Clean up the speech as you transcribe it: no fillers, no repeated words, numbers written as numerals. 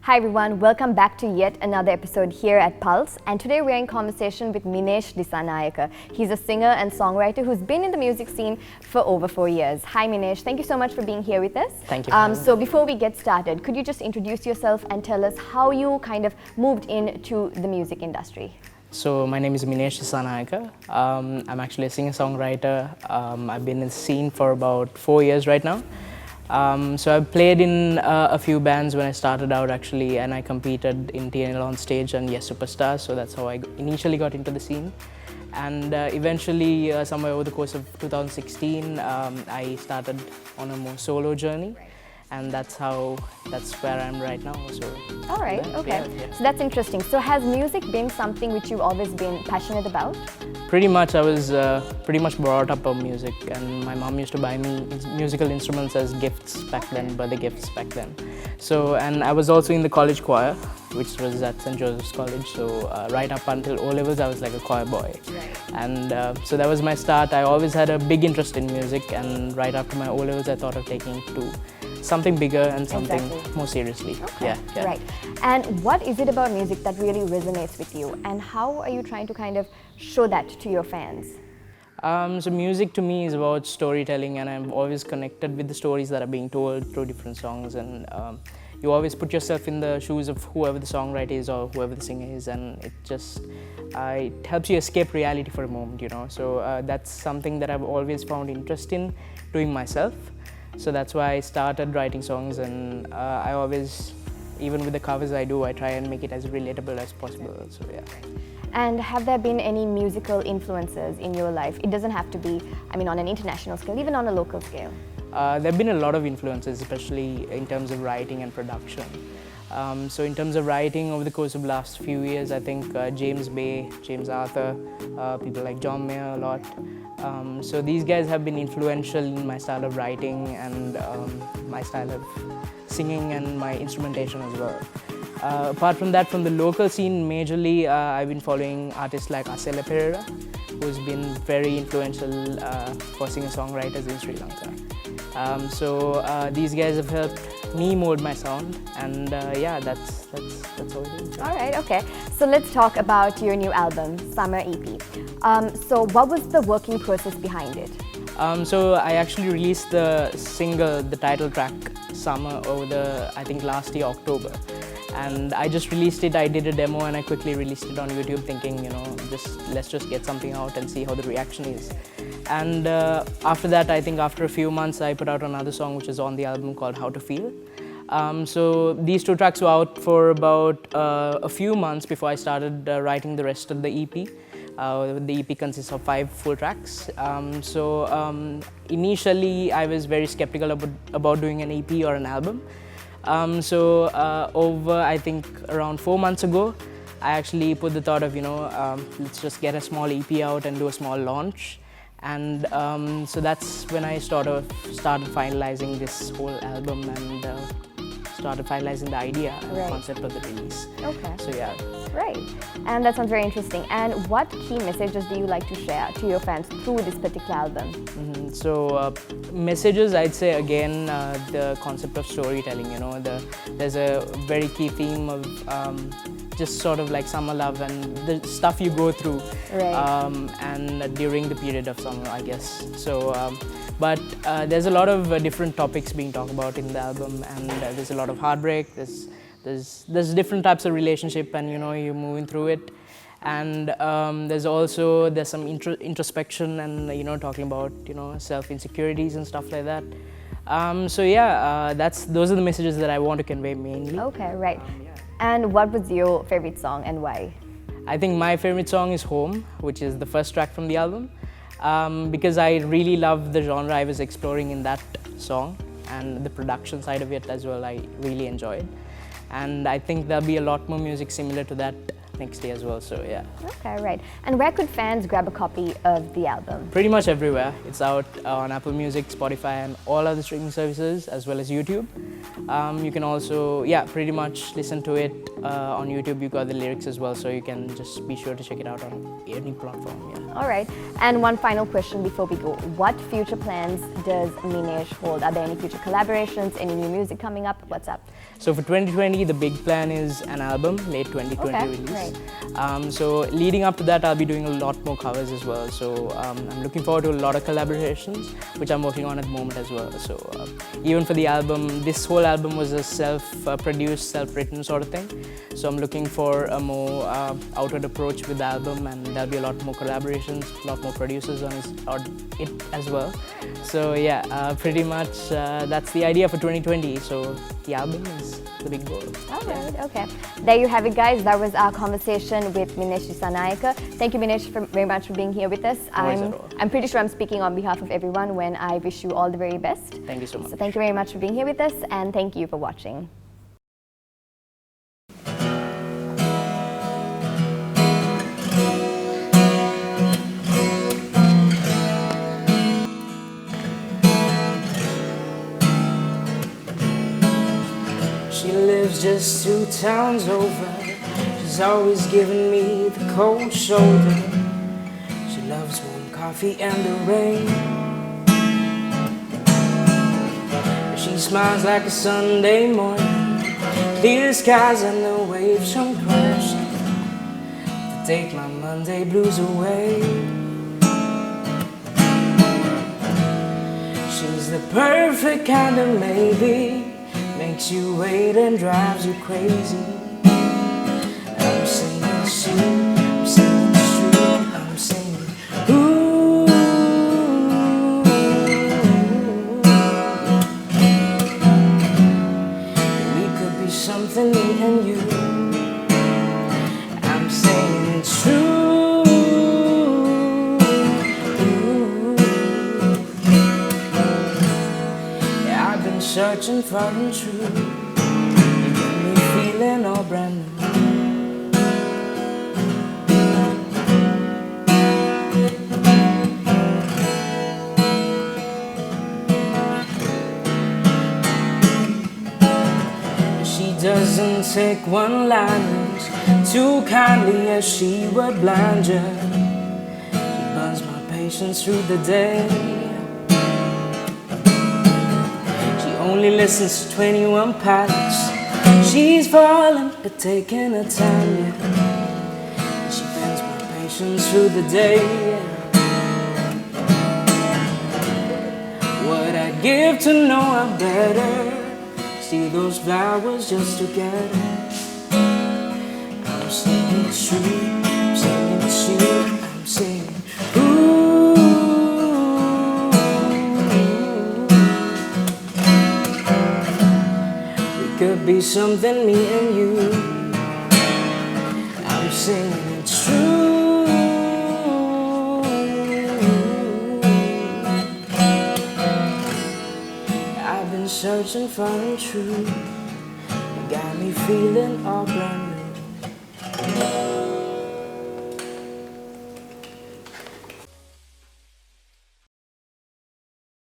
Hi everyone, welcome back to yet another episode here at Pulse, and today we're in conversation with Minesh Dissanayake. He's a singer and songwriter who's been in the music scene for over 4 years. Hi Minesh, thank you so much for being here with us. Thank you. So before we get started, could you just introduce yourself and tell us how you kind of moved into the music industry? So my name is Minesh Dissanayake. I'm actually a singer-songwriter. I've been in the scene for about 4 years right now. So I played in a few bands when I started out actually, and I competed in TNL on stage and Yes Superstar, so that's how I initially got into the scene. And eventually, somewhere over the course of 2016, I started on a more solo journey. And that's where I'm right now. So. All right, yeah, okay. Yeah. So that's interesting. So has music been something which you've always been passionate about? Pretty much, I was pretty much brought up on music, and my mom used to buy me musical instruments as gifts back then, birthday gifts back then. So, and I was also in the college choir, which was at St. Joseph's College. So right up until O-levels, I was like a choir boy. Right. And so that was my start. I always had a big interest in music, and right after my O-levels, I thought of taking it to something bigger and something more seriously. Okay. Yeah. Right. And what is it about music that really resonates with you? And how are you trying to kind of show that to your fans? So music to me is about storytelling, and I'm always connected with the stories that are being told through different songs. And you always put yourself in the shoes of whoever the songwriter is or whoever the singer is, and it helps you escape reality for a moment, you know. So that's something that I've always found interest in doing myself. So that's why I started writing songs, and I always, even with the covers I do, I try and make it as relatable as possible. So yeah. And have there been any musical influences in your life? It doesn't have to be, on an international scale, even on a local scale. There have been a lot of influences, especially in terms of writing and production. So in terms of writing, over the course of the last few years, I think James Bay, James Arthur, people like John Mayer a lot. So these guys have been influential in my style of writing and my style of singing and my instrumentation as well. Apart from that, from the local scene, majorly I've been following artists like Asela Pereira, who's been very influential for singer-songwriters in Sri Lanka. So these guys have helped me mold my sound, and yeah, that's how it is. All right, okay. So let's talk about your new album, Summer EP. So what was the working process behind it? So I actually released the single, the title track, Summer, I think last year, October. And I just released it, I did a demo, and I quickly released it on YouTube thinking, let's just get something out and see how the reaction is. And after that, I think after a few months, I put out another song which is on the album called How to Feel. So these two tracks were out for about a few months before I started writing the rest of the EP. The EP consists of 5 full tracks. So initially, I was very skeptical about doing an EP or an album. So over, I think, around 4 months ago, I actually put the thought of, let's just get a small EP out and do a small launch. And so that's when I started finalizing this whole album and started finalizing the idea and the concept of the release. Okay. So yeah. Right. And that sounds very interesting. And what key messages do you like to share to your fans through this particular album? So messages, I'd say again, the concept of storytelling, there's a very key theme of just sort of like summer love and the stuff you go through and during the period of summer, I guess. So, but there's a lot of different topics being talked about in the album, and there's a lot of heartbreak, there's different types of relationship, and you're moving through it. And there's some introspection and talking about self-insecurities and stuff like that. So yeah, those are the messages that I want to convey mainly. Okay, right. And what was your favorite song and why? I think my favorite song is Home, which is the first track from the album, because I really love the genre I was exploring in that song, and the production side of it as well I really enjoyed. And I think there'll be a lot more music similar to that next day as well. So yeah. Okay, right. And where could fans grab a copy of the album? Pretty much everywhere. It's out on Apple Music, Spotify, and all other streaming services, as well as YouTube. You can also, pretty much listen to it on YouTube. You got the lyrics as well, so you can just be sure to check it out on any platform. Yeah. All right. And one final question before we go. What future plans does Minesh hold? Are there any future collaborations, any new music coming up? What's up? So for 2020, the big plan is an album, late 2020 release. Right. So leading up to that, I'll be doing a lot more covers as well. So I'm looking forward to a lot of collaborations, which I'm working on at the moment as well. So even for the album, this whole album was a self-produced, self-written sort of thing. So I'm looking for a more outward approach with the album, and there'll be a lot more collaborations, a lot more producers on it as well. So yeah, pretty much that's the idea for 2020. So the album is the big goal. All right, okay. There you have it, guys. That was our conversation with Minesh Dissanayake. Thank you, Minesh, very much for being here with us. I'm pretty sure I'm speaking on behalf of everyone when I wish you all the very best. Thank you so much. So thank you very much for being here with us, and thank you for watching. She lives just 2 towns over. She's always giving me the cold shoulder. She loves warm coffee and the rain. She smiles like a Sunday morning, clear skies and the waves come crashing to take my Monday blues away. She's the perfect kind of maybe, makes you wait and drives you crazy. I'm singing sweet, I'm singing sweet, I'm singing ooh. We could be something, me and you. I'm saying it's true. Yeah, I've been searching for the truth. You got me feeling all brand new. She doesn't take one-liners too kindly, as she would blind you. She burns my patience through the day. Only listens to 21 pilots. She's falling but taking her time, yeah. She bends my patience through the day, yeah. What I'd give to know her better, see those flowers just together. I'm singing sweet, I'm singing sweet, I'm singing ooh. Could be something, me and you. I'm singing it's true. I've been searching for the truth. You got me feeling all brand new.